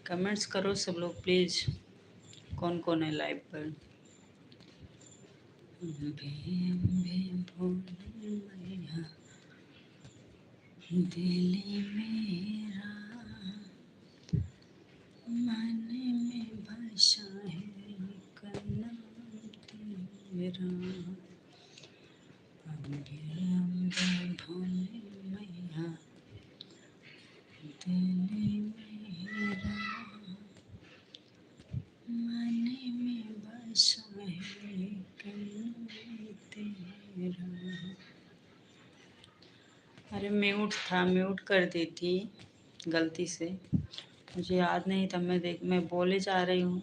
Comments करो सब लोग प्लीज़। कौन कौन है लाइव पर? अम्बे अम्बे भोले मैया दिल मेरा मन में बसा है कनाम तेरा। अम्बे अम्बे भोले मैया दिल मेरा मन में बसा है कनाम तेरा। अरे म्यूट था, म्यूट कर दी थी गलती से, मुझे याद नहीं था। मैं बोले जा रही हूँ,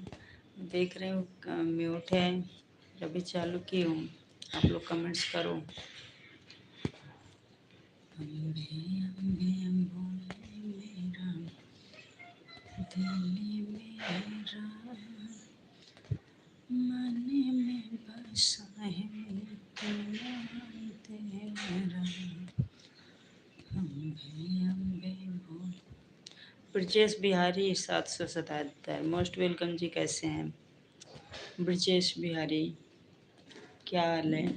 देख रही हूँ म्यूट है, अभी चालू की हूँ। आप लोग कमेंट्स करो। अम्बे अम्बे बोले मेरा दिल मेरा मन में बसा है नाम तेरा। अम्बे अम्बे बोले। ब्रजेश बिहारी 777 मोस्ट वेलकम जी, कैसे हैं ब्रजेश बिहारी? क्या हाल है?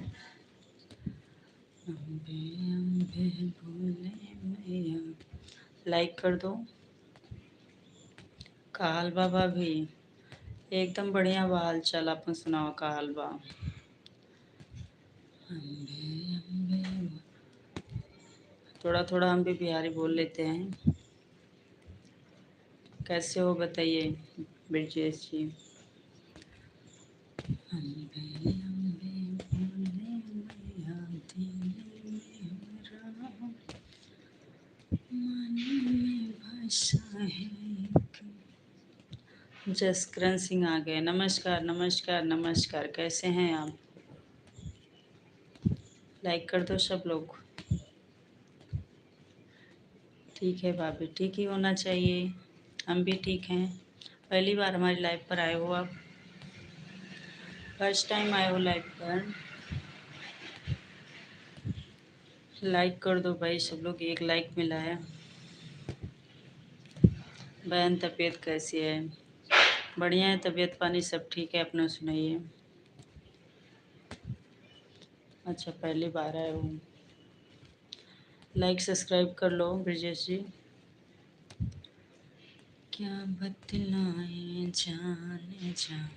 अम्बे अम्बे बोले मैया, लाइक कर दो। का हाल बा भाभी? एकदम बढ़िया बा हाल चाल, अपन सुनाओ का हाल बा? अम्बे अम्बे, थोड़ा थोड़ा हम भी बिहारी बोल लेते हैं। कैसे हो बताइए ब्रजेश जी? अम्बे अम्बे बोले मैया दिल मेरा मन में बसा है। जसकरण सिंह आ गए। नमस्कार नमस्कार नमस्कार, कैसे हैं आप? लाइक कर दो सब लोग। ठीक है भाभी, ठीक ही होना चाहिए, हम भी ठीक हैं। पहली बार हमारी लाइव पर आए हो आप? फर्स्ट टाइम आए हो लाइव पर? लाइक कर दो भाई सब लोग, एक लाइक मिला है। बहन तबीयत कैसी है? बढ़िया है, तबीयत पानी सब ठीक है, अपना सुनाइए। अच्छा पहली बार आए हो, लाइक सब्सक्राइब कर लो ब्रजेश जी। क्या बतलाएं जाने जा।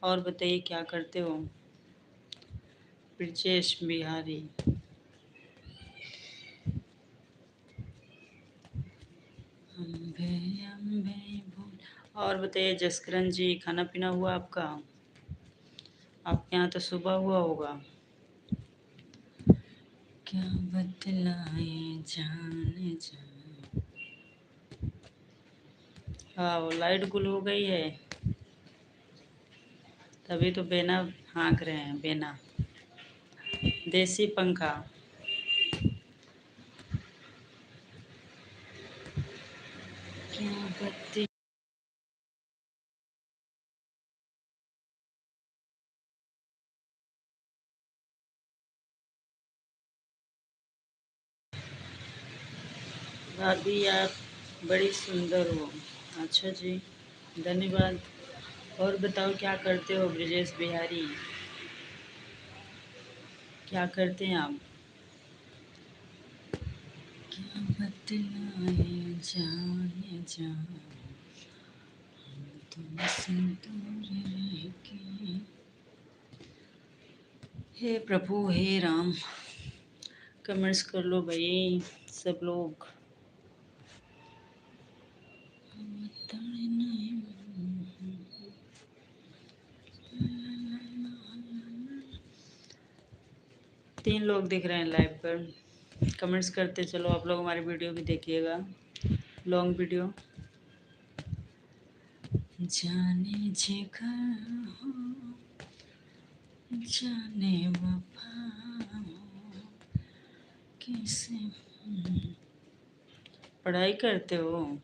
और बताइए क्या करते हो ब्रजेश बिहारी? अम्बे अम्बे बोल। और बताइए जसकरण जी, खाना पीना हुआ आपका? आपके यहाँ तो सुबह हुआ होगा। क्या बतलाएं जाने जा। हाँ वो लाइट गुल हो गई है, तभी तो बेना हाँक रहे हैं, बेना देसी पंखा। क्या बत्ती। भाभी आप बड़ी सुंदर हो। अच्छा जी, धन्यवाद। और बताओ क्या करते हो ब्रजेश बिहारी? क्या करते हैं आप? क्या बतलाएं जाने जा, तुमसे दूर रह के। हे प्रभु हे राम, कमेंट्स कर लो भाई सब लोग। 3 लोग दिख रहे हैं लाइव पर, कमेंट्स करते चलो आप लोग, हमारी वीडियो भी देखिएगा, लॉन्ग वीडियो। जाने जिगर हो जाने वफा हो कैसे। पढ़ाई करते हो?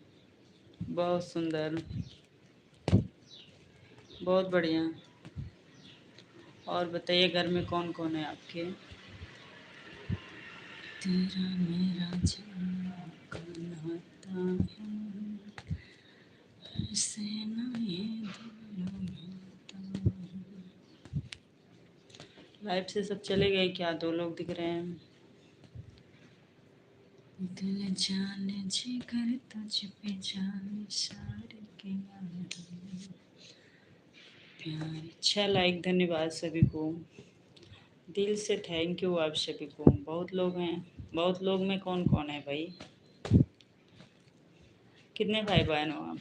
बहुत सुंदर, बहुत बढ़िया। और बताइए घर में कौन कौन है आपके? तेरा मेरा जन्म का नाता है, से नहीं लाइव से सब चले गए क्या? 2 लोग दिख रहे हैं। दिल जाने जिगर तुझ पे जाने सारे के प्यार। 6 लाइक, धन्यवाद सभी को, दिल से थैंक यू आप सभी को। बहुत लोग हैं, बहुत लोग में कौन कौन है भाई? कितने भाई बहन हो आप?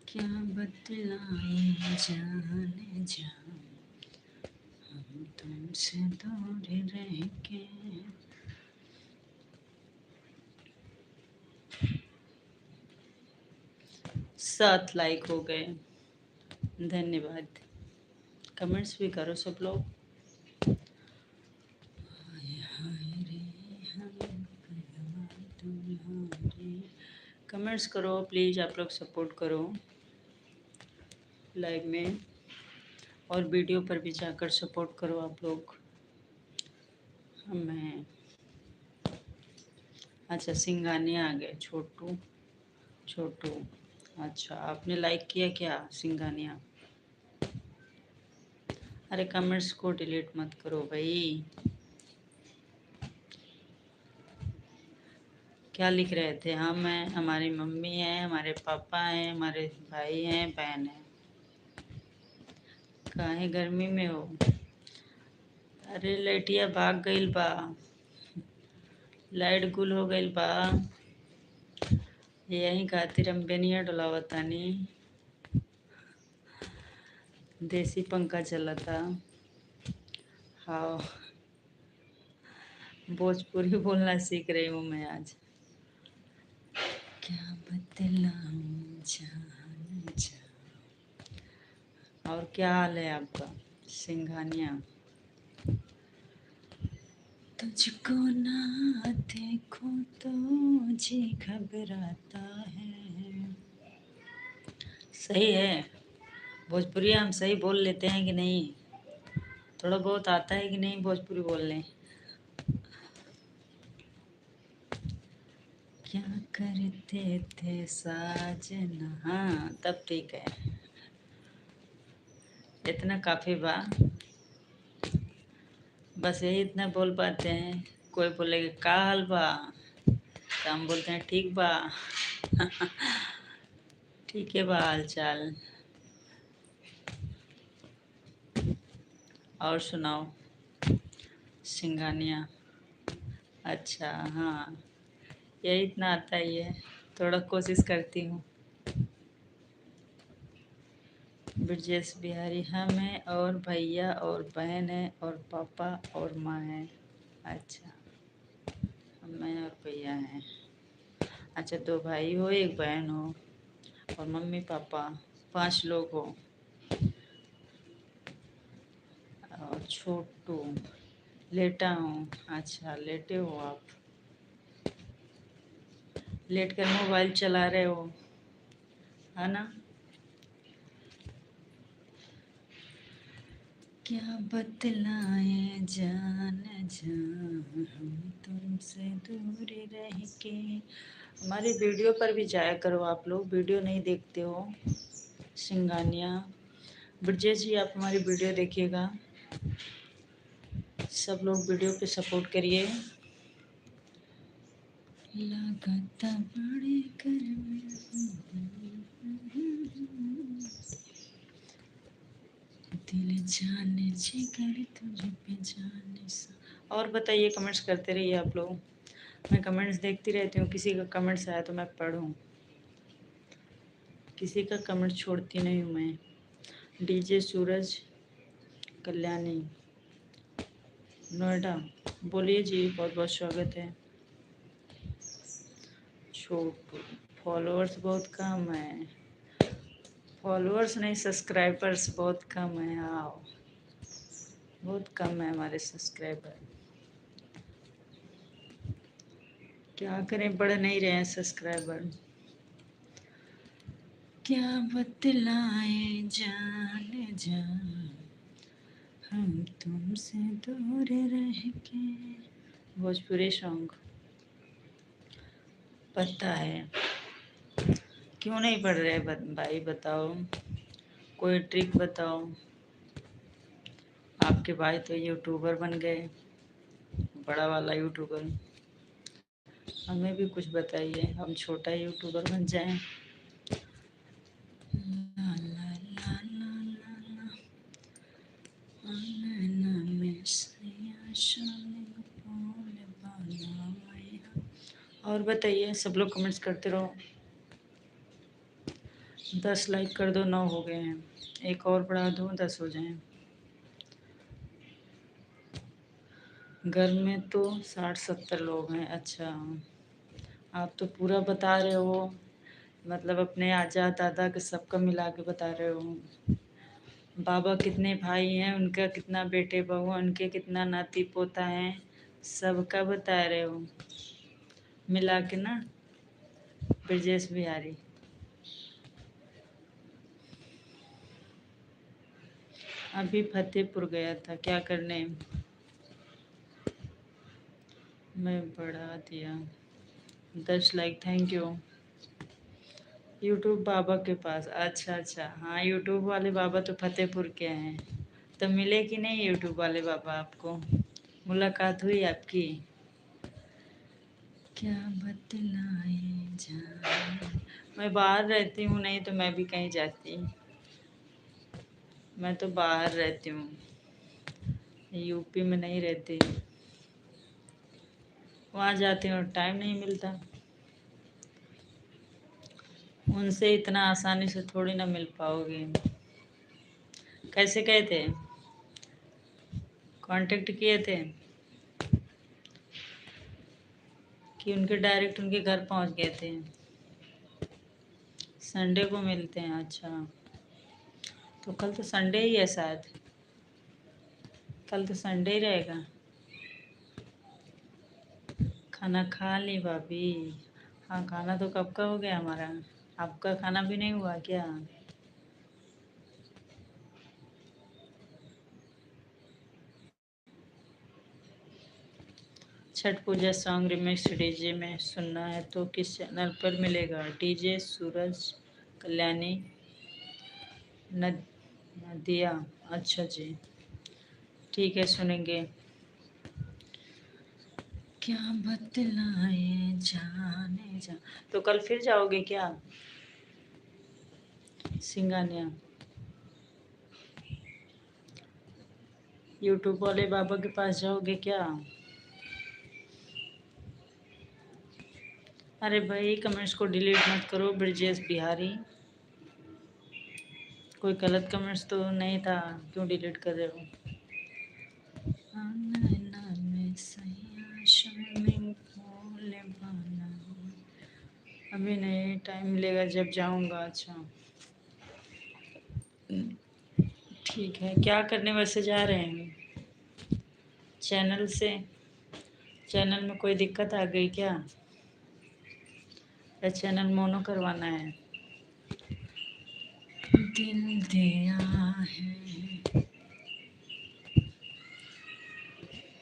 क्या बतलाएं जाने जा, हम तुमसे दूर रह के। 7 लाइक हो गए, धन्यवाद। कमेंट्स भी करो सब लोग। कमेंट्स करो प्लीज़, आप लोग सपोर्ट करो लाइव में, और वीडियो पर भी जाकर सपोर्ट करो आप लोग। मैं अच्छा, सिंघानिया आ गए। छोटू छोटू, अच्छा आपने लाइक किया क्या सिंघानिया? अरे कमेंट्स को डिलीट मत करो भाई। क्या लिख रहे थे? हम हैं, हमारी मम्मी है, हमारे पापा हैं, हमारे भाई हैं, बहन है। काहे गर्मी में हो? अरे लैटिया भाग गईल बा, लाइट गुल हो गईल बा, यही खातिर हम बेनिया डोलावतानी। देसी पंखा चलता। हाँ, भोजपुरी बोलना सीख रही हूँ मैं आज। क्या बतलाऊं जान जा। और क्या हाल है आपका सिंघानिया? तुझको ना देखो तो जी घबराता है। सही है, भोजपुरी हम सही बोल लेते हैं कि नहीं? थोड़ा बहुत आता है कि नहीं भोजपुरी बोलने? क्या करते थे साजना, हाँ तब ठीक है, इतना काफ़ी बा। बस यही इतना बोल पाते हैं। कोई बोलेगा का हाल बा, तो हम बोलते हैं ठीक बा। ठीक है बा हाल चाल। और सुनाओ सिंघानिया। अच्छा हाँ, यही इतना आता ही है, थोड़ा कोशिश करती हूँ। ब्रजेश बिहारी, हम हैं और भैया और बहन है और पापा और माँ है। अच्छा, मैं और भैया हैं। अच्छा, 2 भाई हो, 1 बहन हो, और मम्मी पापा, 5 लोग हो। और छोटू, लेटा हूँ। अच्छा लेटे हो आप, लेट कर मोबाइल चला रहे हो, है ना? क्या बतलाएं जान जा, हम तुमसे दूर रह के। हमारी वीडियो पर भी जाया करो आप लोग, वीडियो नहीं देखते हो सिंघानिया। ब्रजेश जी आप हमारी वीडियो देखिएगा, सब लोग वीडियो पे सपोर्ट करिए। लगाता बड़े गर्मी, दिल जाने जिगर तुझ पे जाने सा। और बताइए, कमेंट्स करते रहिए आप लोग, मैं कमेंट्स देखती रहती हूँ। किसी का कमेंट्स आया तो मैं पढ़ूँ, किसी का कमेंट छोड़ती नहीं हूँ मैं। डीजे सूरज कल्याणी नोएडा, बोलिए जी, बहुत बहुत स्वागत है। छोटू, फॉलोअर्स बहुत कम है। फॉलोअर्स नहीं, सब्सक्राइबर्स बहुत कम है। हाँ, बहुत कम है हमारे सब्सक्राइबर। क्या करें, बढ़ नहीं रहे हैं सब्सक्राइबर। क्या बतलाएं जान जा, हम तुमसे दूर रह के। भोजपुरी सॉन्ग। पता है। क्यों नहीं पढ़ रहे भाई बताओ, कोई ट्रिक बताओ। आपके भाई तो यूट्यूबर बन गए, बड़ा वाला यूट्यूबर। हमें भी कुछ बताइए, हम छोटा यूट्यूबर बन जाएं। और बताइए, सब लोग कमेंट्स करते रहो। 10 लाइक कर दो, 9 हो गए हैं। एक और बढ़ा दो, 10 हो जाएं। घर में तो 60-70 लोग हैं। अच्छा, आप तो पूरा बता रहे हो, मतलब अपने आजा दादा के सबका मिला के बता रहे हो। बाबा कितने भाई हैं, उनका कितना बेटे बहू, उनके कितना नाती पोता है, सबका बता रहे हो मिला के ना। ब्रजेश बिहारी, अभी फतेहपुर गया था, क्या करने। मैं बढ़ा दिया 10 लाइक, थैंक यू। यूट्यूब बाबा के पास, अच्छा अच्छा, हाँ यूट्यूब वाले बाबा तो फतेहपुर के हैं। तो मिले कि नहीं यूट्यूब वाले बाबा आपको, मुलाकात हुई आपकी? क्या बतलाए जान, मैं बाहर रहती हूँ, नहीं तो मैं भी कहीं जाती। मैं तो बाहर रहती हूँ, यूपी में नहीं रहती। वहाँ जाती हूँ टाइम नहीं मिलता, उनसे इतना आसानी से थोड़ी ना मिल पाओगे। कैसे गए थे, कांटेक्ट किए थे कि उनके डायरेक्ट उनके घर पहुँच गए थे? संडे को मिलते हैं, अच्छा। तो कल तो संडे ही है शायद, कल तो संडे ही रहेगा। खाना खा ली भाभी। हाँ, खाना तो कब का हो गया हमारा, आपका खाना भी नहीं हुआ क्या? छठ पूजा सॉन्ग रिमिक्स डीजे में सुनना है तो किस चैनल पर मिलेगा? डीजे सूरज कल्याणी नदिया, अच्छा जी, ठीक है सुनेंगे। क्या बतलाए जाने जा, तो कल फिर जाओगे क्या सिंगानिया? यूट्यूब वाले बाबा के पास जाओगे क्या? अरे भाई कमेंट्स को डिलीट मत करो ब्रजेश बिहारी, कोई गलत कमेंट्स तो नहीं था, क्यों डिलीट कर रहे हो? अभी नहीं, टाइम मिलेगा जब जाऊंगा। अच्छा ठीक है, क्या करने वैसे जा रहे हैं? चैनल से, चैनल में कोई दिक्कत आ गई क्या, या चैनल मोनो करवाना है? दिल दिया है,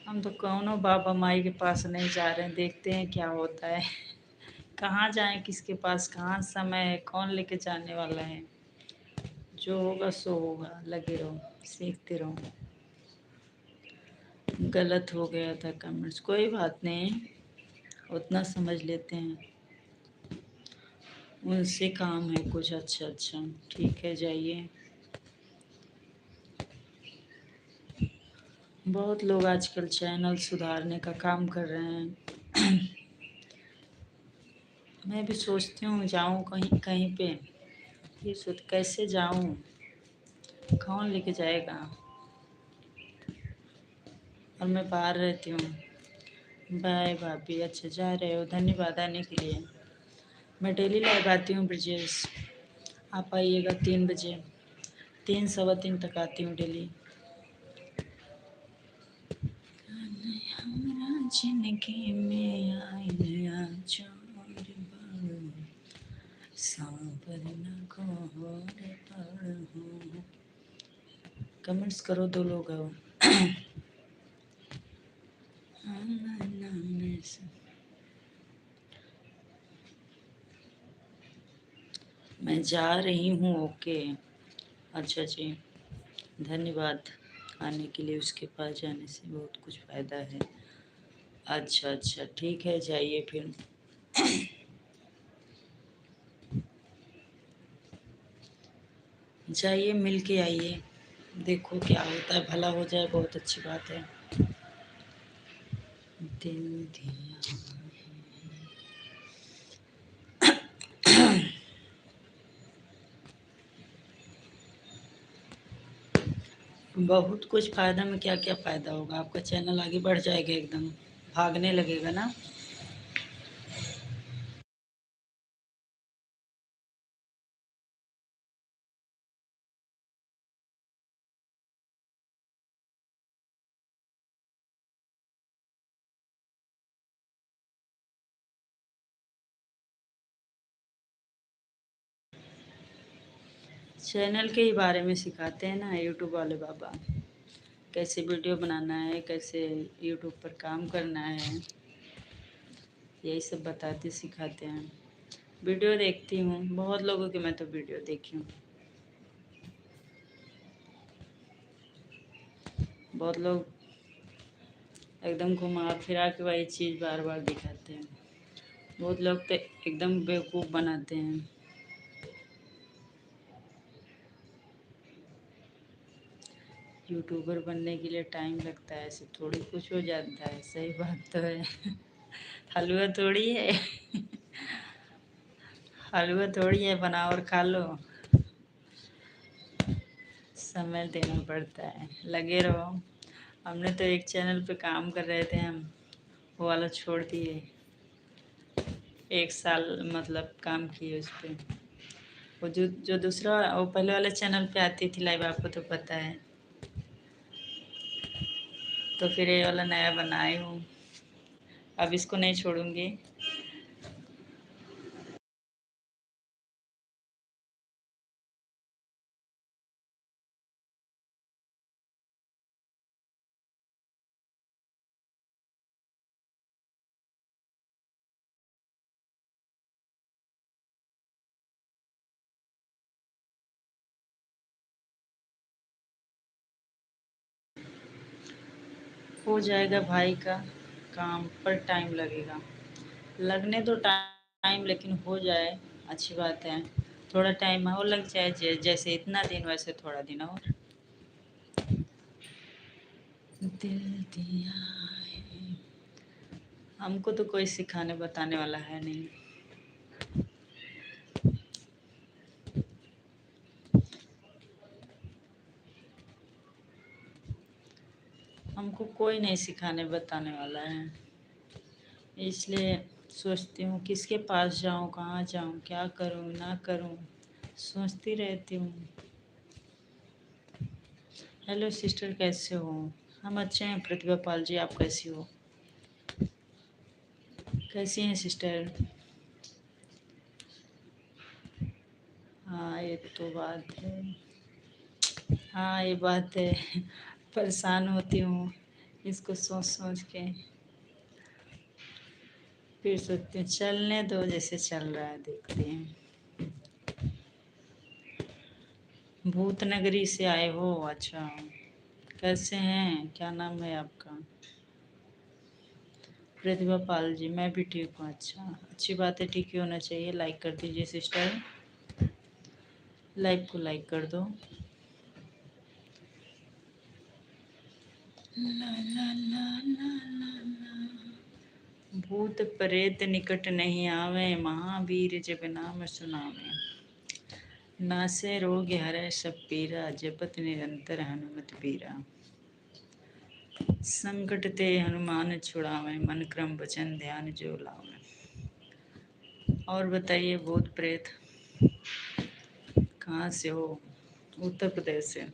हम तो कौनो बाबा माई के पास नहीं जा रहे हैं, देखते हैं क्या होता है। कहाँ जाएं, किसके पास, कहाँ समय है, कौन लेके जाने वाला है। जो होगा सो होगा, लगे रहो, सीखते रहो। गलत हो गया था कमेंट्स, कोई बात नहीं, उतना समझ लेते हैं, उनसे काम है कुछ। अच्छा अच्छा ठीक है, जाइए। बहुत लोग आजकल चैनल सुधारने का काम कर रहे हैं। मैं भी सोचती हूँ जाऊँ कहीं कहीं पे, ये सोच कैसे जाऊँ, कौन लेके जाएगा, और मैं बाहर रहती हूँ। बाय भाभी, अच्छा जा रहे हो, धन्यवाद आने के लिए। मैं डेली लाइव आती हूँ ब्रजेश, आप आइएगा 3 बजे, 3 सवा 3 तक आती हूँ डेली। जिंदगी में आया चोर बन, सांबर न घोर पढ़ूं। कमेंट्स करो, 2 लोग आओ। जा रही हूँ। ओके, अच्छा जी, धन्यवाद आने के लिए। उसके पास जाने से बहुत कुछ फ़ायदा है। अच्छा अच्छा, ठीक है, जाइए फिर। जाइए, मिल के आइए, देखो क्या होता है, भला हो जाए, बहुत अच्छी बात है। दिल दिया बहुत कुछ फ़ायदा में क्या क्या फ़ायदा होगा, आपका चैनल आगे बढ़ जाएगा, एकदम भागने लगेगा ना। चैनल के ही बारे में सिखाते हैं ना यूट्यूब वाले बाबा, कैसे वीडियो बनाना है, कैसे यूट्यूब पर काम करना है, यही सब बताते सिखाते हैं। वीडियो देखती हूँ बहुत लोगों की, मैं तो वीडियो देखी हूँ। बहुत लोग एकदम घुमा फिरा के वही चीज़ बार बार दिखाते हैं। बहुत लोग तो एकदम बेवकूफ़ बनाते हैं। यूट्यूबर बनने के लिए टाइम लगता है, ऐसे थोड़ी कुछ हो जाता है, सही बात तो है। हलवा थोड़ी है। हलवा थोड़ी है, बनाओ और खा लो। समय देना पड़ता है, लगे रहो। हमने तो एक चैनल पे काम कर रहे थे हम, वो वाला छोड़ दिए। 1 साल मतलब काम किए उस पर। वो जो दूसरा वो पहले वाले चैनल पे आती थी लाइव, आपको तो पता है। तो फिर ये वाला नया बनाई हूँ, अब इसको नहीं छोड़ूंगी। हो जाएगा भाई का काम, पर टाइम लगेगा। लगने दो टाइम, लेकिन हो जाए, अच्छी बात है। थोड़ा टाइम और लग जाए, जैसे इतना दिन वैसे थोड़ा दिन और। दिल दिया है, हमको तो कोई सिखाने बताने वाला है नहीं। हमको कोई नहीं सिखाने बताने वाला है, इसलिए सोचती हूँ किसके पास जाऊँ, कहाँ जाऊँ, क्या करूँ ना करूँ, सोचती रहती हूँ। हेलो सिस्टर, कैसे हो? हम अच्छे हैं प्रतिभा पाल जी, आप कैसी हो? कैसी हैं सिस्टर? हाँ, ये तो बात है। हाँ, ये बात है। परेशान होती हूँ इसको सोच सोच के। फिर सोचती हूँ चलने दो, जैसे चल रहा है देखते हैं। भूत नगरी से आए हो? अच्छा, कैसे हैं, क्या नाम है आपका? प्रतिभा पाल जी, मैं भी ठीक हूँ। अच्छा, अच्छी बात है, ठीक ही होना चाहिए। लाइक कर दीजिए सिस्टर, लाइव को लाइक कर दो। ला ला ला ला ला ला। भूत प्रेत निकट नहीं आवे, महावीर जब नाम सुनावे। नासे रोग हरै सब पीरा, जपत निरंतर हनुमत पीरा। संकट ते हनुमान छुड़ावे, मन क्रम वचन ध्यान जो लावे। और बताइए, भूत प्रेत कहाँ से हो? उत्तर प्रदेश से।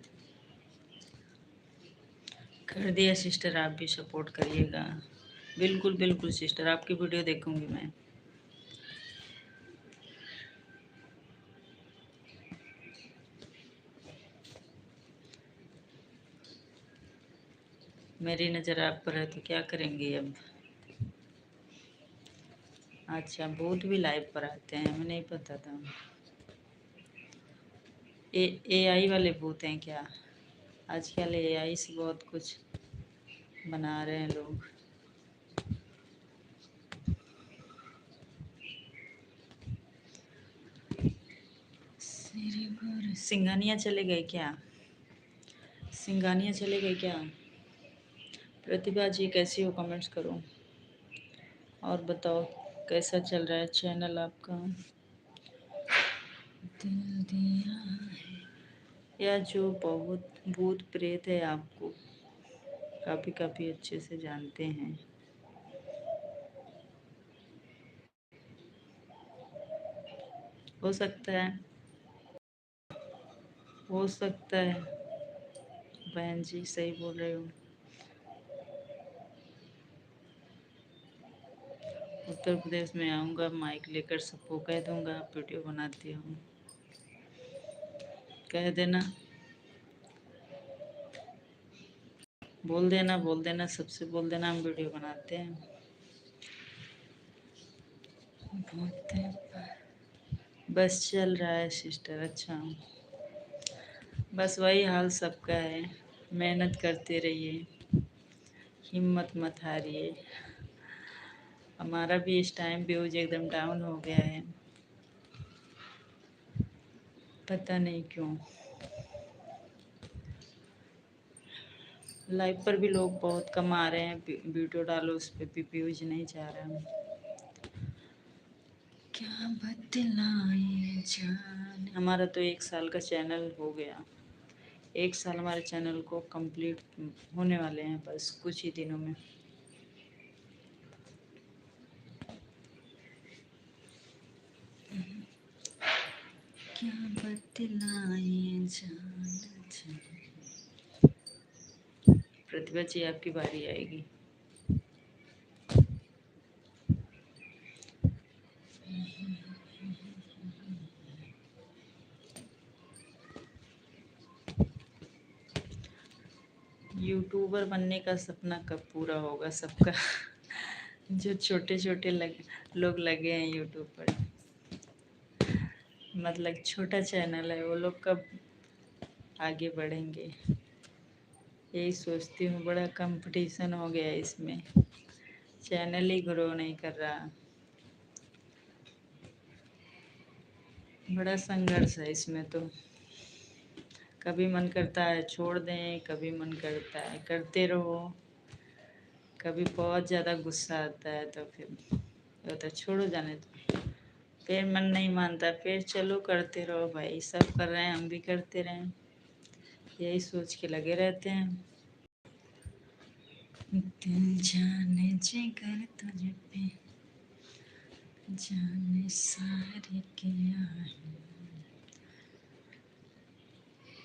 कर दिया सिस्टर, आप भी सपोर्ट करिएगा। बिल्कुल बिल्कुल सिस्टर, आपकी वीडियो देखूंगी मैं। मेरी नज़र आप पर है तो क्या करेंगी अब? अच्छा, भूत भी लाइव पर आते हैं, हमें नहीं पता था। एआई वाले भूत हैं क्या? आजकल एआई से बहुत कुछ बना रहे हैं लोग। सिंघानिया चले गए क्या? सिंघानिया चले गए क्या? प्रतिभा जी कैसी हो? कमेंट्स करो और बताओ कैसा चल रहा है चैनल आपका। दिल दिया है या जो बहुत भूत प्रेत है आपको काफ़ी काफ़ी अच्छे से जानते हैं। हो सकता है, हो सकता है बहन जी, सही बोल रहे हो। उत्तर प्रदेश में आऊँगा माइक लेकर सबको कह दूँगा आप वीडियो बनाती हूँ, कह देना, बोल देना सबसे, बोल देना हम वीडियो बनाते हैं। बस चल रहा है सिस्टर। अच्छा, बस वही हाल सबका है, मेहनत करते रहिए, हिम्मत मत हारिए। हमारा भी इस टाइम व्यूज एकदम डाउन हो गया है, पता नहीं क्यों। लाइव पर भी लोग बहुत कम आ रहे हैं, वीडियो डालो उस पर भी व्यूज नहीं जा रहा। क्या बतलाए जान। हमारा तो 1 साल का चैनल हो गया, 1 साल हमारे चैनल को कंप्लीट होने वाले हैं बस कुछ ही दिनों में। क्या बतलाए जान। प्रतिभा जी आपकी बारी आएगी। यूट्यूबर बनने का सपना कब पूरा होगा सबका? जो छोटे छोटे लोग लगे हैं यूट्यूब पर, मतलब छोटा चैनल है, वो लोग कब आगे बढ़ेंगे? यही सोचती हूँ, बड़ा कंपटीशन हो गया है इसमें, चैनल ही ग्रो नहीं कर रहा, बड़ा संघर्ष है इसमें तो। कभी मन करता है छोड़ दें, कभी मन करता है करते रहो, कभी बहुत ज़्यादा गुस्सा आता है तो फिर होता है छोड़ो जाने दो, फिर मन नहीं मानता, फिर चलो करते रहो भाई, सब कर रहे हैं हम भी करते रहें, यही सोच के लगे रहते हैं। दिल जाने जिगर तुझ पे जाने सारे किया है,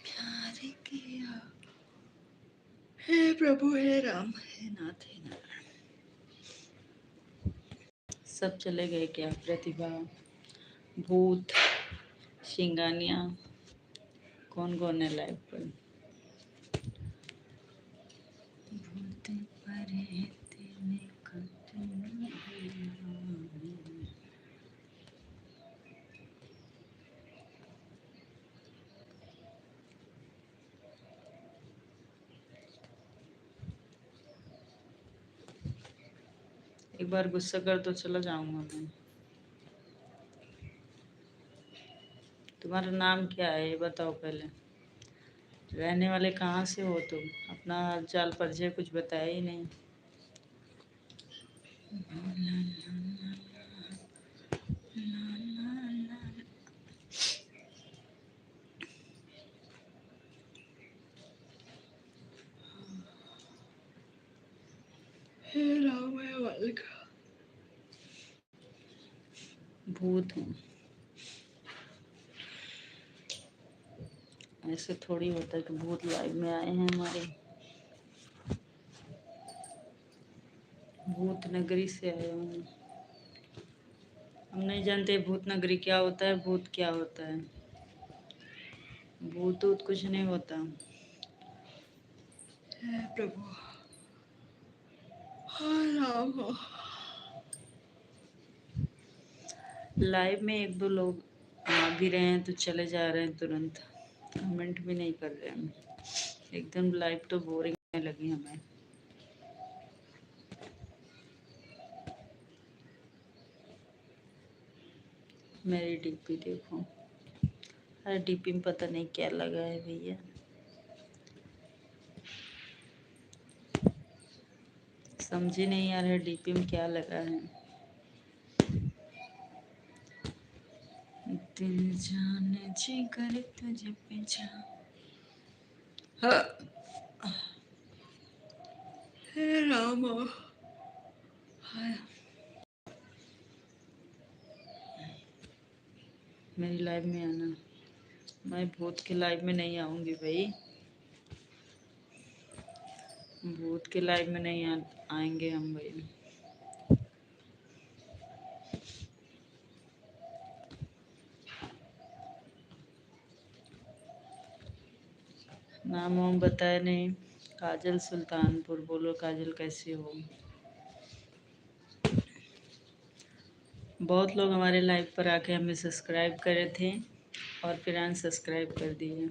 प्यार किया, हे प्रभु हे राम हे नाथ हे नारायण। सब चले गए क्या? प्रतिभा, भूत, सिंगानिया, कौन कौन है लाइव पर? भूत परे तेने कतल एक बार गुस्सा कर तो चला जाऊंगा मैं। तुम्हारा नाम क्या है ये बताओ पहले, रहने वाले कहाँ से हो तुम? अपना हाल चाल परिचय कुछ बताया ही नहीं। हे राम हे बालक, भूत हूँ, ऐसे थोड़ी होता है कि भूत लाइव में आए हैं हमारे। भूत नगरी से आए हूँ, हम नहीं जानते भूत नगरी क्या होता है, भूत क्या होता है। भूत ऊत कुछ नहीं होता। हे प्रभु, हाँ राम। लाइव में 1-2 लोग आ भी रहे हैं तो चले जा रहे हैं तुरंत। कमेंट भी नहीं कर रहे हैं। एकदम लाइव तो बोरिंग लगी हमें। मेरी डीपी देखो। अरे डीपी में पता नहीं क्या लगा है भैया। समझ ही नहीं आ रहा है डीपी में क्या लगा है। दिल जाने जिगर तुझे पीछा। हे राम। मेरी लाइव में आना। मैं भूत के लाइव में नहीं आऊंगी भाई। भूत के लाइव में नहीं आएंगे हम भाई। नाम वाम बताया नहीं। काजल सुल्तानपुर। बोलो काजल कैसी हो। बहुत लोग हमारे लाइव पर आके हमें सब्सक्राइब करे थे और फिर अनसब्सक्राइब कर दिए।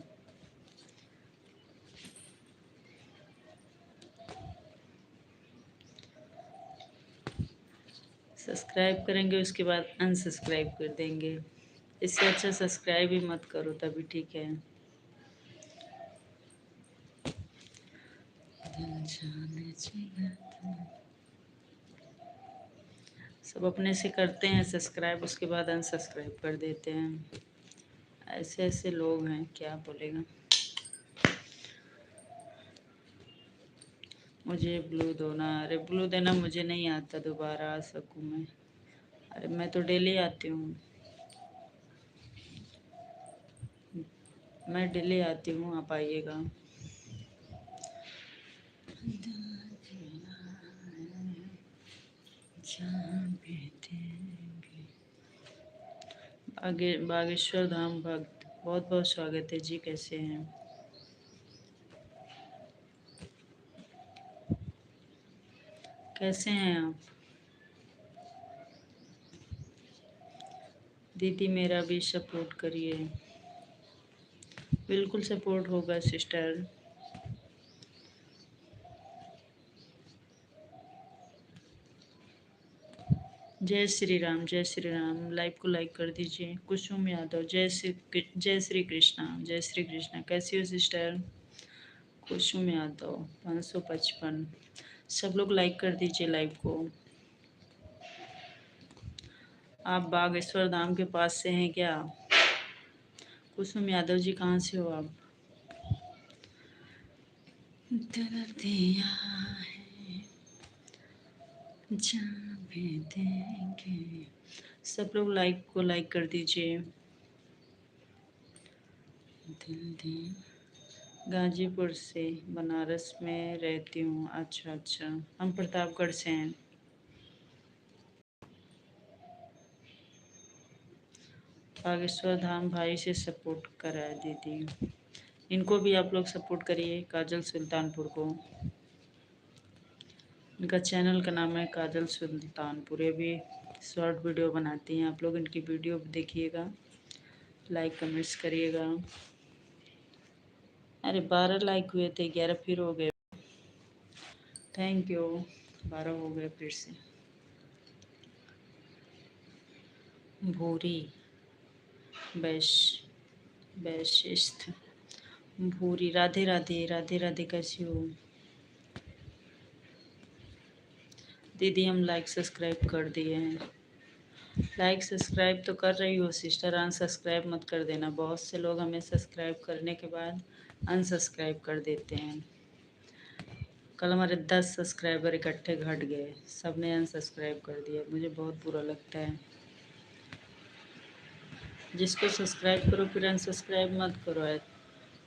सब्सक्राइब करेंगे उसके बाद अनसब्सक्राइब कर देंगे। इससे अच्छा सब्सक्राइब ही मत करो तभी ठीक है। सब अपने से करते हैं सब्सक्राइब, उसके बाद अनसब्सक्राइब कर देते हैं। ऐसे ऐसे लोग हैं, क्या बोलेगा। मुझे ब्लू दो ना। अरे ब्लू देना मुझे नहीं आता, दोबारा आ सकूं मैं। अरे मैं तो डेली आती हूँ। मैं डेली आती हूँ, आप आइएगा। आगे बागेश्वर धाम भक्त, बहुत बहुत स्वागत है जी। कैसे हैं। कैसे हैं आप। दीदी मेरा भी सपोर्ट करिए। बिल्कुल सपोर्ट होगा सिस्टर। जय श्री राम, जय श्री राम। लाइव को लाइक कर दीजिए। कुसुम यादव, जय श्री कृष्णा, जय श्री कृष्णा। कैसी हो सिस्टर। कुसुम यादव 555। सब लोग लाइक कर दीजिए लाइव को। आप बागेश्वर धाम के पास से हैं क्या। कुसुम यादव जी कहाँ से हो आप। दिया है जहाँ भी देंगे। सब लोग लाइक को लाइक कर दीजिए। दिल दे। गाजीपुर से बनारस में रहती हूँ। अच्छा अच्छा, हम प्रतापगढ़ से हैं। बागेश्वर धाम भाई से सपोर्ट करा दीदी। इनको भी आप लोग सपोर्ट करिए, काजल सुल्तानपुर को। इनका चैनल का नाम है काजल सुल्तानपुर। ये भी शॉर्ट वीडियो बनाती हैं। आप लोग इनकी वीडियो देखिएगा, लाइक कमेंट्स करिएगा। अरे 12 लाइक हुए थे, 11 फिर हो गए। Thank you. 12 हो गए फिर से। भूरी वैशिष्ट भूरी। राधे राधे, राधे राधे। कैसी हो दीदी। हम लाइक सब्सक्राइब कर दिए हैं। लाइक सब्सक्राइब तो कर रही हो सिस्टर, अनसब्सक्राइब मत कर देना। बहुत से लोग हमें सब्सक्राइब करने के बाद अनसब्सक्राइब कर देते हैं। कल हमारे 10 सब्सक्राइबर इकट्ठे घट गए, सब ने अनसब्सक्राइब कर दिया। मुझे बहुत बुरा लगता है। जिसको सब्सक्राइब करो फिर अनसब्सक्राइब मत करो है।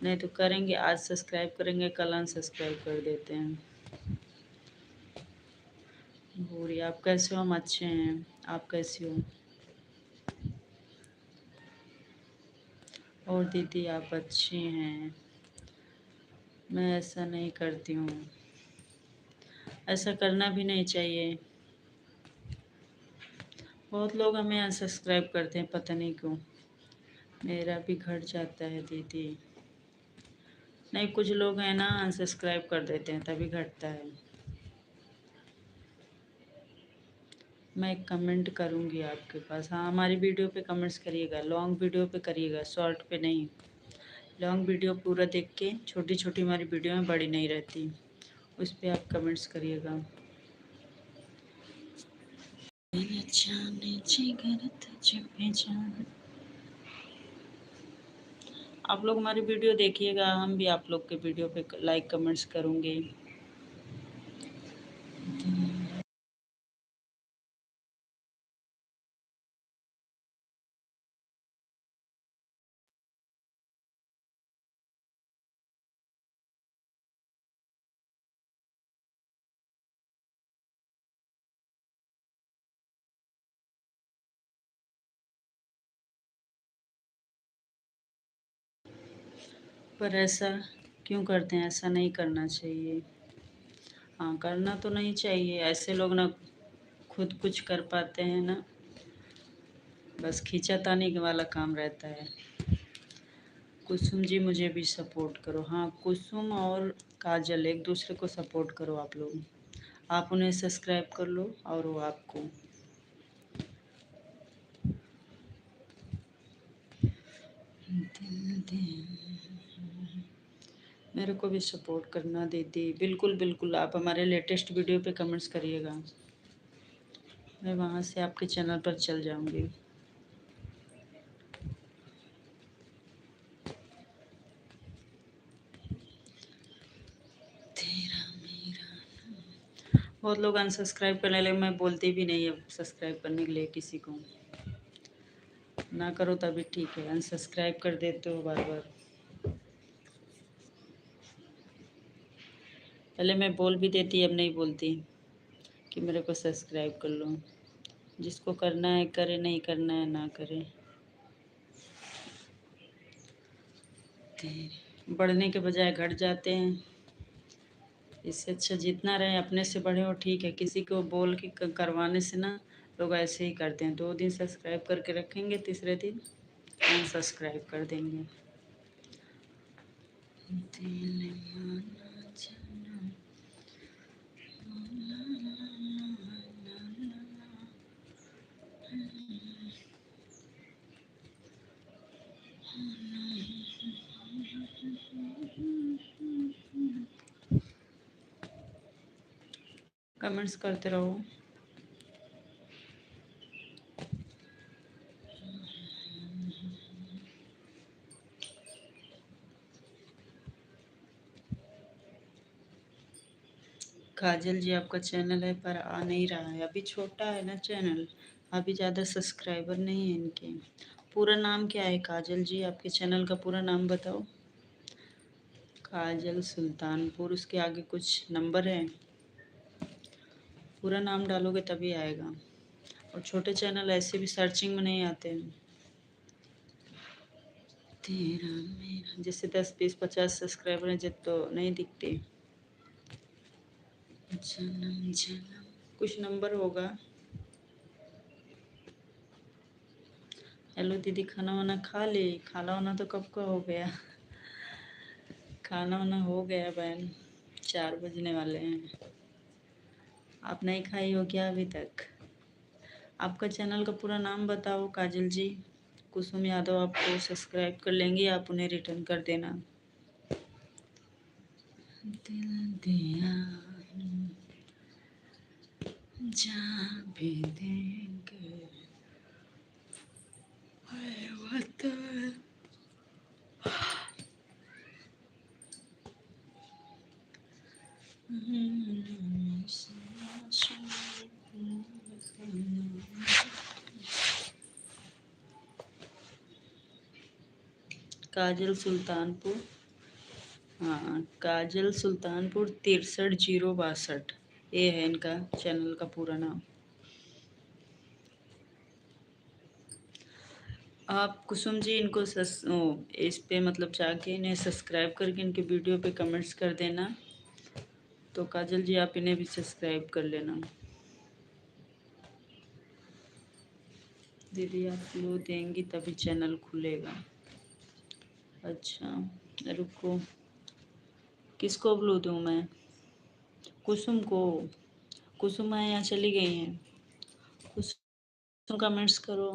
नहीं तो करेंगे, आज सब्सक्राइब करेंगे कल अनसब्सक्राइब कर देते हैं। भूरी आप कैसे हो। हम अच्छे हैं, आप कैसी हो। और दीदी आप अच्छी हैं। मैं ऐसा नहीं करती हूँ, ऐसा करना भी नहीं चाहिए। बहुत लोग हमें अनसब्सक्राइब करते हैं, पता नहीं क्यों। मेरा भी घट जाता है दीदी। नहीं, कुछ लोग हैं ना अनसब्सक्राइब कर देते हैं तभी घटता है। मैं एक कमेंट करूँगी आपके पास। हाँ, हमारी वीडियो पे कमेंट्स करिएगा, लॉन्ग वीडियो पे करिएगा, शॉर्ट पे नहीं। लॉन्ग वीडियो पूरा देख के, छोटी छोटी हमारी वीडियो में बड़ी नहीं रहती, उस पर आप कमेंट्स करिएगा। आप लोग हमारी वीडियो देखिएगा, हम भी आप लोग के वीडियो पे लाइक कमेंट्स करूँगे। पर ऐसा क्यों करते हैं? ऐसा नहीं करना चाहिए। हाँ, करना तो नहीं चाहिए। ऐसे लोग ना खुद कुछ कर पाते हैं ना, बस खींचातानी वाला काम रहता है। कुसुम जी मुझे भी सपोर्ट करो। हाँ, कुसुम और काजल एक दूसरे को सपोर्ट करो आप लोग। आप उन्हें सब्सक्राइब कर लो और वो आपको। मेरे को भी सपोर्ट करना दीदी। बिल्कुल बिल्कुल, आप हमारे लेटेस्ट वीडियो पे कमेंट्स करिएगा, मैं वहाँ से आपके चैनल पर चल जाऊँगी। बहुत लोग अनसब्सक्राइब करने लगे, मैं बोलती भी नहीं अब सब्सक्राइब करने के लिए किसी को। ना करो तभी ठीक है, अनसब्सक्राइब कर देते हो बार बार। पहले मैं बोल भी देती, अब नहीं बोलती कि मेरे को सब्सक्राइब कर लो। जिसको करना है करे, नहीं करना है ना करे। बढ़ने के बजाय घट जाते हैं। इससे अच्छा जितना रहे अपने से बढ़े हो ठीक है। किसी को बोल के करवाने से ना लोग ऐसे ही करते हैं, 2 दिन सब्सक्राइब करके रखेंगे, तीसरे दिन अनसब्सक्राइब कर देंगे। कमेंट्स करते रहो। काजल जी आपका चैनल है पर आ नहीं रहा है, अभी छोटा है ना चैनल, अभी ज़्यादा सब्सक्राइबर नहीं है इनके। पूरा नाम क्या है काजल जी? आपके चैनल का पूरा नाम बताओ। काजल सुल्तानपुर, उसके आगे कुछ नंबर है? पूरा नाम डालोगे तभी आएगा। और छोटे चैनल ऐसे भी सर्चिंग में नहीं आते हैं। तेरा मेरा जैसे 10 20 50 सब्सक्राइबर हैं जब तो नहीं दिखते। जन्म जन्म कुछ नंबर होगा। हेलो दीदी, खाना वाना खा ली? खाना वाना तो कब का हो गया। खाना वाना हो गया बहन, 4 बजने वाले हैं। आप नहीं खाई हो क्या अभी तक? आपका चैनल का पूरा नाम बताओ काजल जी। कुसुम यादव आपको सब्सक्राइब कर लेंगी, आप उन्हें रिटर्न कर देना। दिल दिया जा भी देंगे वतन। काजल सुल्तानपुर। हाँ, काजल सुल्तानपुर 63 062, ये है इनका चैनल का पूरा नाम। आप कुसुम जी इनको इस पे मतलब जाके इन्हें सब्सक्राइब करके इनके वीडियो पे कमेंट्स कर देना। तो काजल जी आप इन्हें भी सब्सक्राइब कर लेना। दीदी आप फ्लो देंगी तभी चैनल खुलेगा। अच्छा रुको, किसको ब्लू दूँ मैं? कुसुम को। कुसुम है यहाँ चली गई हैं। कुसुम कमेंट्स करो।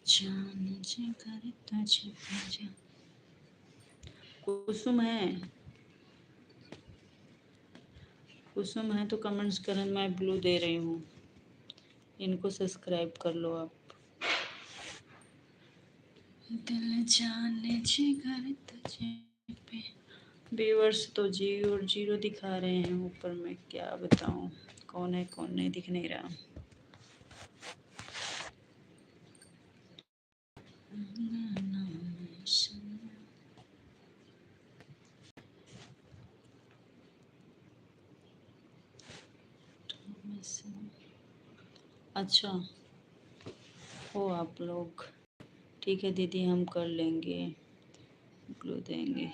जान जे करे तुझे जा। कुसुम है। कुसुम है तो कमेंट्स करें। मैं ब्लू दे रही हूँ। इनको सब्सक्राइब कर लो आप। दिल जाने जिगर तुझे पे। व्यूअर्स तो 0 दिखा रहे हैं ऊपर में, क्या बताऊं कौन है कौन नहीं दिख नहीं रहा। अच्छा हो आप लोग, ठीक है दीदी हम कर लेंगे, ब्लू देंगे।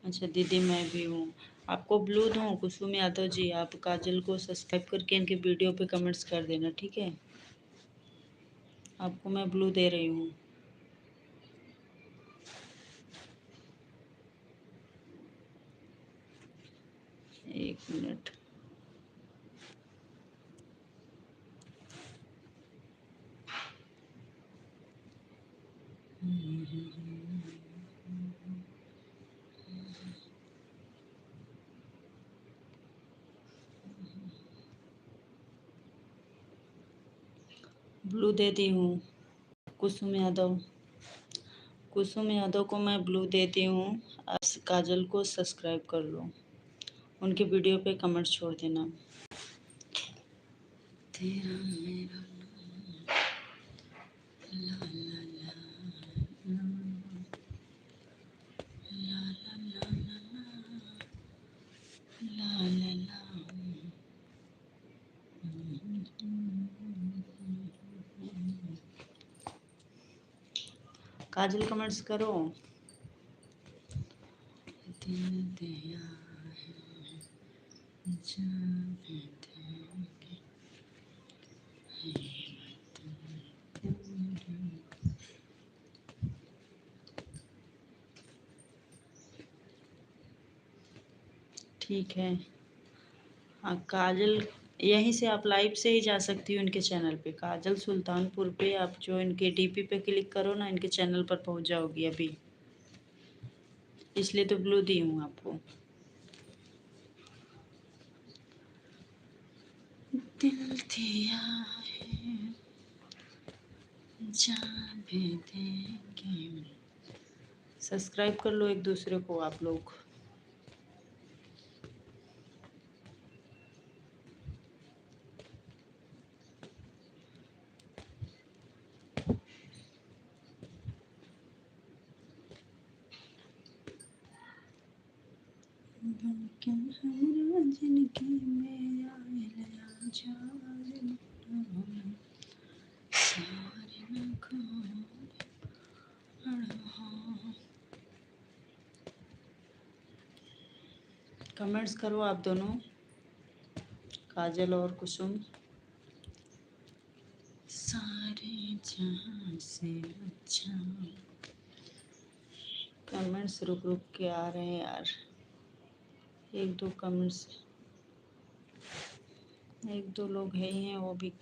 अच्छा दीदी मैं भी हूँ। आपको ब्लू दूँ? कुसुम यादव जी आप काजल को सब्सक्राइब करके इनके वीडियो पे कमेंट्स कर देना, ठीक है? आपको मैं ब्लू दे रही हूँ। एक मिनट। ब्लू दे दी हूँ। कुसुम यादव, कुसुम यादव को मैं ब्लू देती हूँ। आप काजल को सब्सक्राइब कर लो, उनके वीडियो पे कमेंट छोड़ देना। तेरा मेरा ला ला ला ला ला ला ला ला ला। काजल कमेंट्स करो। दिल दिया है जब देंगे ठीक है। हाँ काजल, यहीं से आप लाइव से ही जा सकती हो इनके चैनल पे, काजल सुल्तानपुर पे। आप जो इनके डीपी पे क्लिक करो ना, इनके चैनल पर पहुंच जाओगी अभी। इसलिए तो ब्लू दी हूँ आपको। दिल दिया है जान भी देंगे। सब्सक्राइब कर लो एक दूसरे को आप लोग। कमेंट्स करो आप दोनों, काजल और कुसुम। सारे जहां से अच्छा। कमेंट्स रुक रुक के आ रहे हैं यार। एक दो कमेंट्स, एक दो लोग है ही हैं वो भी।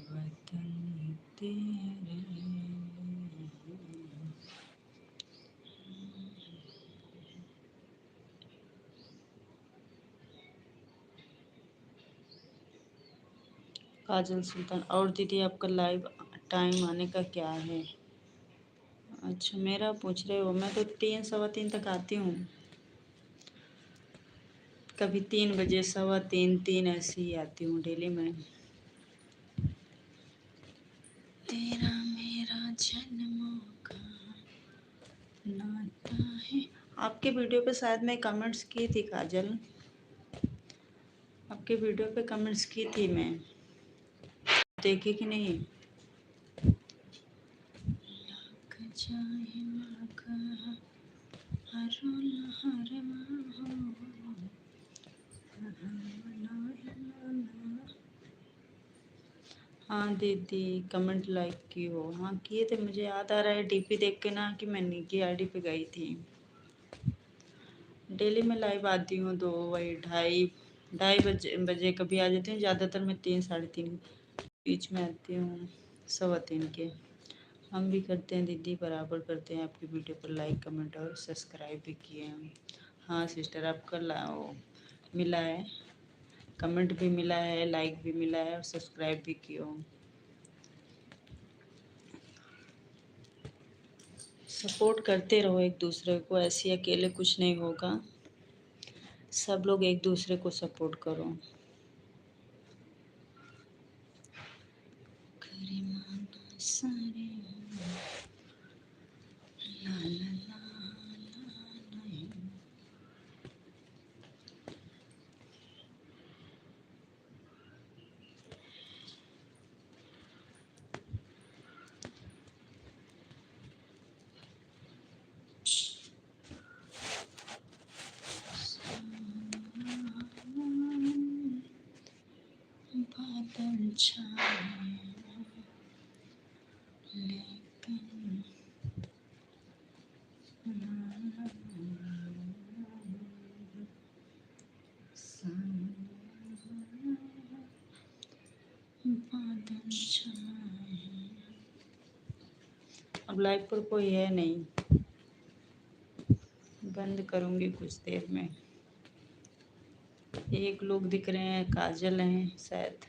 वतन तेरे। काजल सुल्तान। और दीदी आपका लाइव टाइम आने का क्या है? अच्छा मेरा पूछ रहे हो? मैं तो 3 3:15 तक आती हूँ। कभी 3 बजे, 3:15, 3 ऐसे ही आती हूँ डेली मैं। तेरा मेरा जन्मों का नाता है। आपके वीडियो पे शायद मैं कमेंट्स की थी काजल, आपके वीडियो पे कमेंट्स की थी मैं, देखे कि नहीं? चाहे हर हाँ दीदी, कमेंट लाइक की हो? हाँ किए थे, मुझे याद आ रहा है डीपी देख के ना कि मैं निकी आईडी पे गई थी। डेली मैं लाइव आती हूँ 2 वही ढाई ढाई बजे कभी आ जाती हूँ। ज़्यादातर मैं 3 साढ़े 3 बीच में आती हूँ, 2:15 के। हम भी करते हैं दीदी, बराबर करते हैं। आपकी वीडियो पर लाइक कमेंट और सब्सक्राइब भी किए हैं। हाँ सिस्टर, आपका मिला है, कमेंट भी मिला है, लाइक भी मिला है और सब्सक्राइब भी किए हो। सपोर्ट करते रहो एक दूसरे को, ऐसे अकेले कुछ नहीं होगा। सब लोग एक दूसरे को सपोर्ट करो। सारे ला ला ला ला बादल छाए लेकिन बादल छाए। अब लाइव पर कोई है नहीं, बंद करूँगी कुछ देर में। एक लोग दिख रहे हैं, काजल हैं शायद।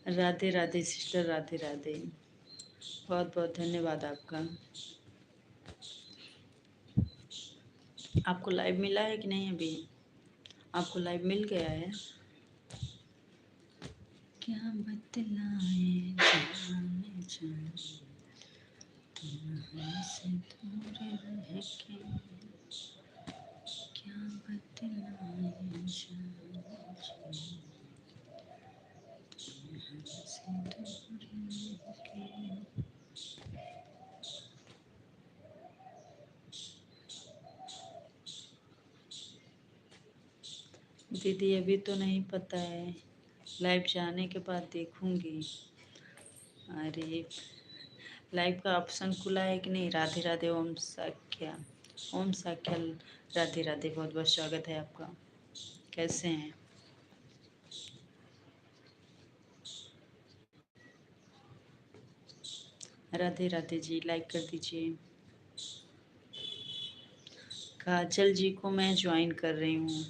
राधे राधे सिस्टर, राधे राधे। बहुत बहुत धन्यवाद आपका। आपको लाइव मिला है कि नहीं? अभी आपको लाइव मिल गया है? क्या बतलाएं जाने जाने, तुम हमसे दूर रह के, क्या बतलाएं जाने जाने, तुम हमसे दूर रह के। दीदी अभी तो नहीं पता है, लाइव जाने के बाद देखूंगी। अरे लाइव का ऑप्शन खुला है कि नहीं? राधे राधे, ओम साख्या, ओम साख्या, राधे राधे, बहुत बहुत स्वागत है आपका। कैसे हैं? राधे राधे जी, लाइक कर दीजिए। काजल जी को मैं ज्वाइन कर रही हूँ।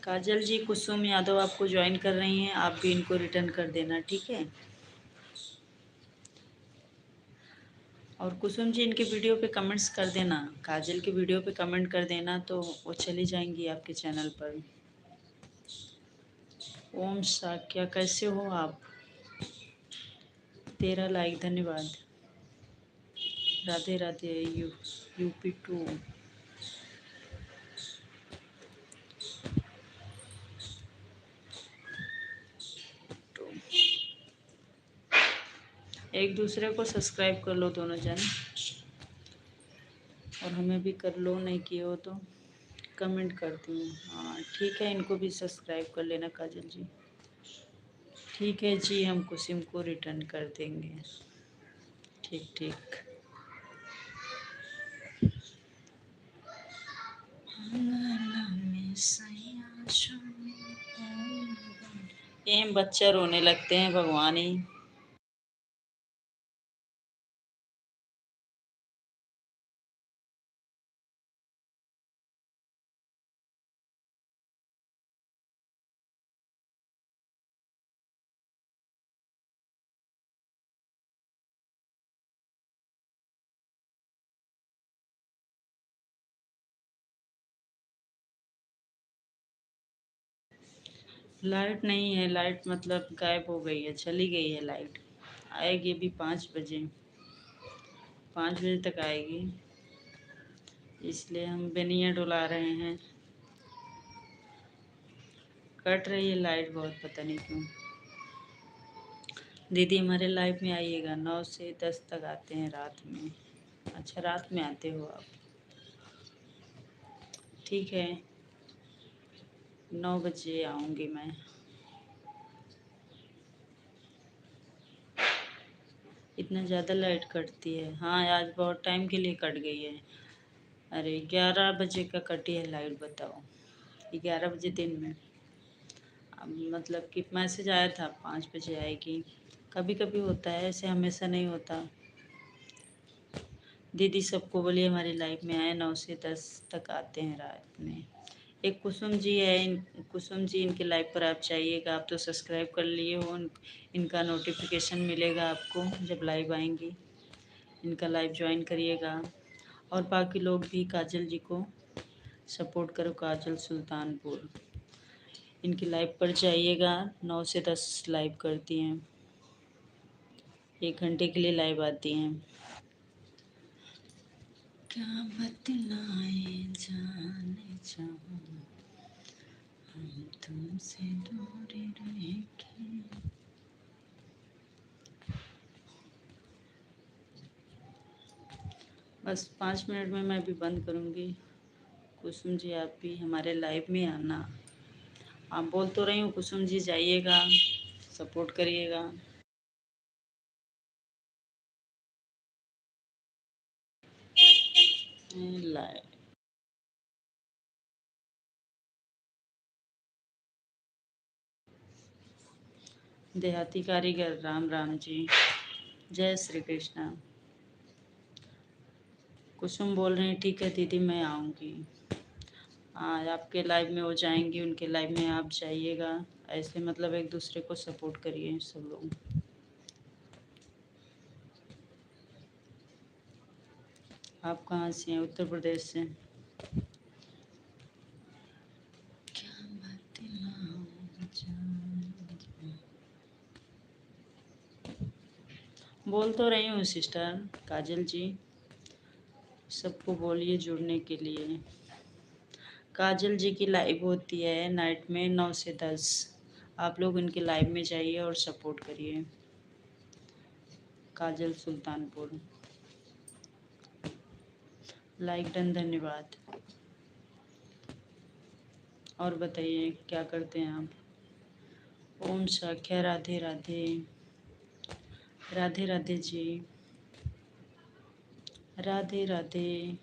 काजल जी, कुसुम यादव आपको ज्वाइन कर रही हैं, आप भी इनको रिटर्न कर देना, ठीक है? और कुसुम जी, इनके वीडियो पे कमेंट्स कर देना, काजल के वीडियो पे कमेंट कर देना तो वो चली जाएंगी आपके चैनल पर। ओम साक्या, कैसे हो आप? 13 लाइक, धन्यवाद। राधे राधे यूपी 2। एक दूसरे को सब्सक्राइब कर लो दोनों जन, और हमें भी कर लो, नहीं किए हो तो कमेंट करती हूँ। हाँ ठीक है, इनको भी सब्सक्राइब कर लेना काजल जी। ठीक है जी, हम कुसुम को रिटर्न कर देंगे। ठीक ठीक। ये बच्चा रोने लगते हैं, भगवान ही। लाइट नहीं है, लाइट मतलब गायब हो गई है, चली गई है लाइट। आएगी अभी 5 बजे, 5 बजे तक आएगी, इसलिए हम बेनिया डुला रहे हैं। कट रही है लाइट बहुत, पता नहीं क्यों। दीदी हमारे लाइफ में आइएगा, 9 से 10 तक आते हैं रात में। अच्छा, रात में आते हो आप? ठीक है, 9 बजे आऊँगी मैं। इतना ज़्यादा लाइट कटती है? हाँ, आज बहुत टाइम के लिए कट गई है। अरे 11 बजे का कटी है लाइट, बताओ। 11 बजे दिन में। अब मतलब कि मैसेज आया था 5 बजे आएगी। कभी कभी होता है ऐसे, हमेशा नहीं होता। दीदी सबको बोलिए हमारी लाइफ में आए, 9 से 10 तक आते हैं रात में। एक कुसुम जी है, कुसुम जी, इनके लाइव पर आप चाहिएगा। आप तो सब्सक्राइब कर लिए हो, इनका नोटिफिकेशन मिलेगा आपको जब लाइव आएंगी। इनका लाइव ज्वाइन करिएगा। और बाकी लोग भी, काजल जी को सपोर्ट करो, काजल सुल्तानपुर। इनकी लाइव पर जाइएगा, 9 से 10 लाइव करती हैं, 1 घंटे के लिए लाइव आती हैं। क्या बतलाए जाने चाहूं, हम तुमसे दूर रह के। बस 5 मिनट में मैं भी बंद करूँगी। कुसुम जी आप भी हमारे लाइव में आना। आप बोल तो रही हूँ, कुसुम जी जाइएगा, सपोर्ट करिएगा। लाइव देहाती कारीगर, राम राम जी, जय श्री कृष्णा। कुसुम बोल रही हैं ठीक है दीदी मैं आऊँगी। हाँ, आपके लाइव में हो जाएंगी, उनके लाइव में आप जाइएगा। ऐसे मतलब एक दूसरे को सपोर्ट करिए सब लोग। आप कहाँ से हैं? उत्तर प्रदेश से। क्या बतलाऊं जाने। बोल तो रही हूँ सिस्टर काजल जी, सबको बोलिए जुड़ने के लिए। काजल जी की लाइव होती है नाइट में 9 से 10। आप लोग उनके लाइव में जाइए और सपोर्ट करिए। काजल सुल्तानपुर, लाइक डन, धन्यवाद। और बताइए क्या करते हैं आप? ओम साख्या, राधे राधे। राधे राधे जी, राधे राधे।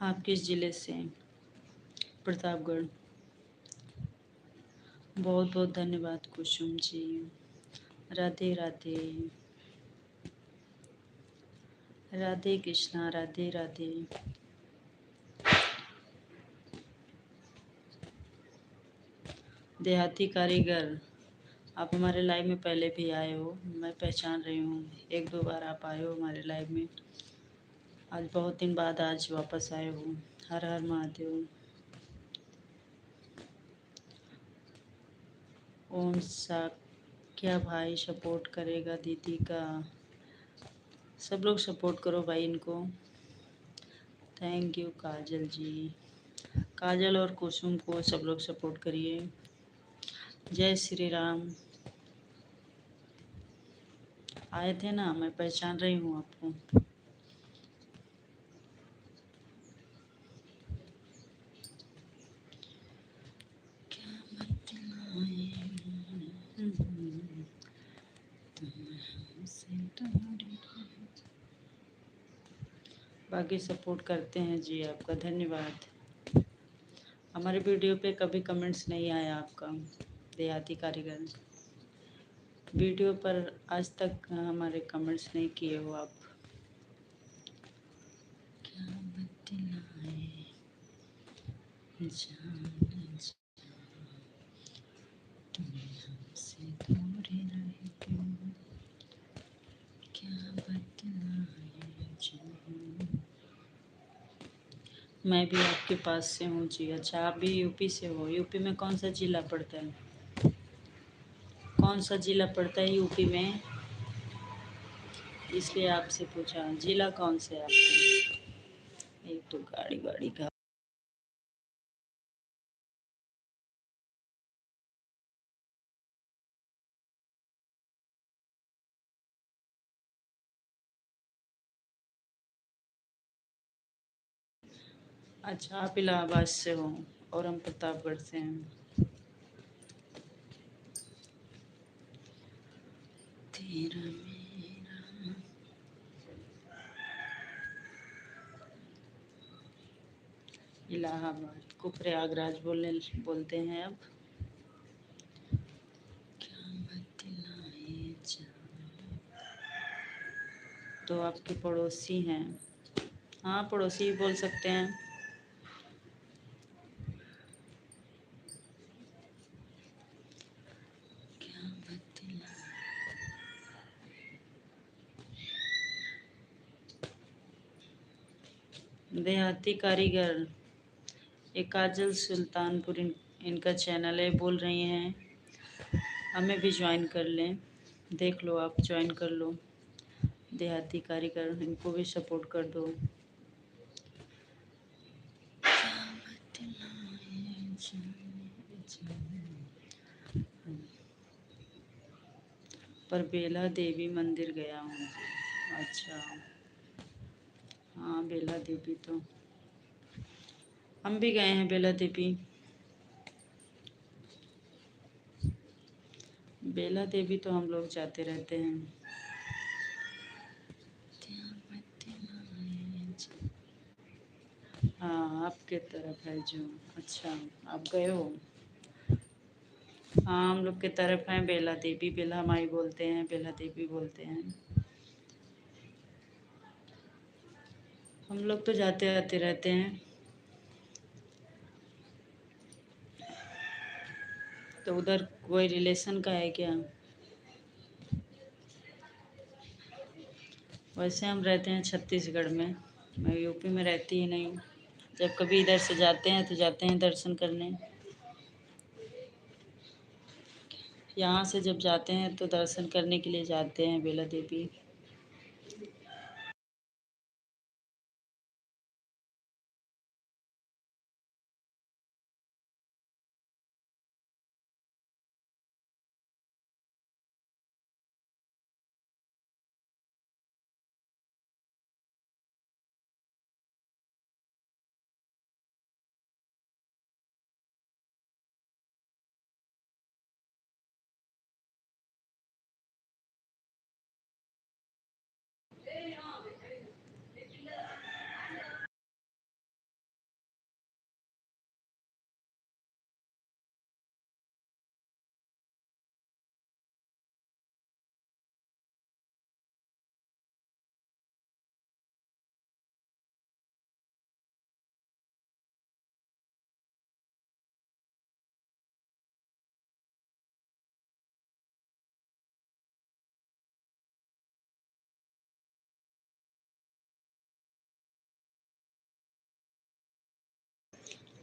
आप किस ज़िले से हैं? प्रतापगढ़। बहुत बहुत धन्यवाद कुसुम जी। राधे राधे। राधे कृष्णा, राधे राधे। देहाती कारीगर, आप हमारे लाइव में पहले भी आए हो, मैं पहचान रही हूँ। 1-2 बार आप आए हो हमारे लाइव में। आज बहुत दिन बाद आज वापस आए हो। हर हर महादेव। ओम सा, क्या भाई सपोर्ट करेगा दीदी का? सब लोग सपोर्ट करो भाई इनको। थैंक यू काजल जी। काजल और कुसुम को सब लोग सपोर्ट करिए। जय श्री राम। आए थे ना, मैं पहचान रही हूँ आपको। क्या बतलाएं तुम हमसे दूर। बाकी सपोर्ट करते हैं जी, आपका धन्यवाद। हमारे वीडियो पे कभी कमेंट्स नहीं आया आपका, देहाती कारीगर। वीडियो पर आज तक हमारे कमेंट्स नहीं किए हो आप। क्या बतलाएं जाने जा, तुम हमसे दूर रह क्यों? क्या बतलाएं। मैं भी आपके पास से हूँ जी। अच्छा, आप भी यूपी से हो? यूपी में कौन सा जिला पड़ता है? कौन सा जिला पड़ता है यूपी में? इसलिए आपसे पूछा, जिला कौन सा है आपका? एक तो गाड़ी गाड़ी का। अच्छा, आप इलाहाबाद से हो और हम प्रतापगढ़ से हैं। तेरा मेरा इलाहाबाद को प्रयागराज बोलते हैं अब। क्या बतलाए तो आपके पड़ोसी हैं? हाँ, पड़ोसी भी बोल सकते हैं। क्या बतलाए। देहाती कारीगर, ये काजल सुल्तानपुर इनका चैनल है, बोल रही हैं हमें भी ज्वाइन कर लें। देख लो, आप ज्वाइन कर लो। देहाती कारीगर, इनको भी सपोर्ट कर दो। पर बेला देवी मंदिर गया हूँ। अच्छा, हाँ बेला देवी तो हम भी गए हैं। बेला देवी, बेला देवी तो हम लोग जाते रहते हैं। हाँ, आपके तरफ है जो। अच्छा, आप गए हो? हाँ, हम लोग के तरफ है बेला देवी। बेला माई बोलते हैं, बेला देवी बोलते हैं। हम लोग तो जाते आते रहते हैं। तो उधर कोई रिलेशन का है क्या? वैसे हम रहते हैं छत्तीसगढ़ में। मैं यूपी में रहती ही नहीं हूँ। जब कभी इधर से जाते हैं तो जाते हैं दर्शन करने। यहाँ से जब जाते हैं तो दर्शन करने के लिए जाते हैं बेला देवी।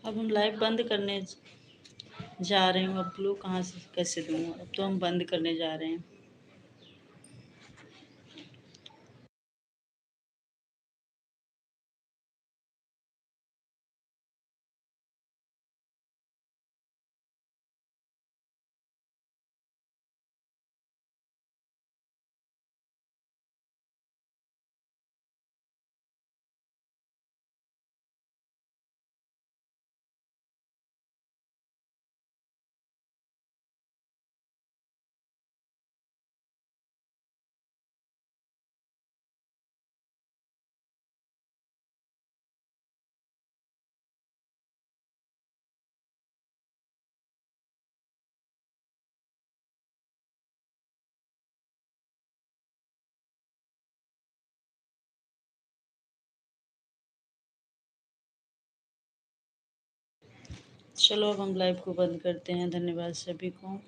अब हम लाइव बंद करने जा रहे हूँ। अब क्लू कहाँ से कैसे दूँ? अब तो हम बंद करने जा रहे हैं। चलो, अब हम लाइव को बंद करते हैं। धन्यवाद सभी को।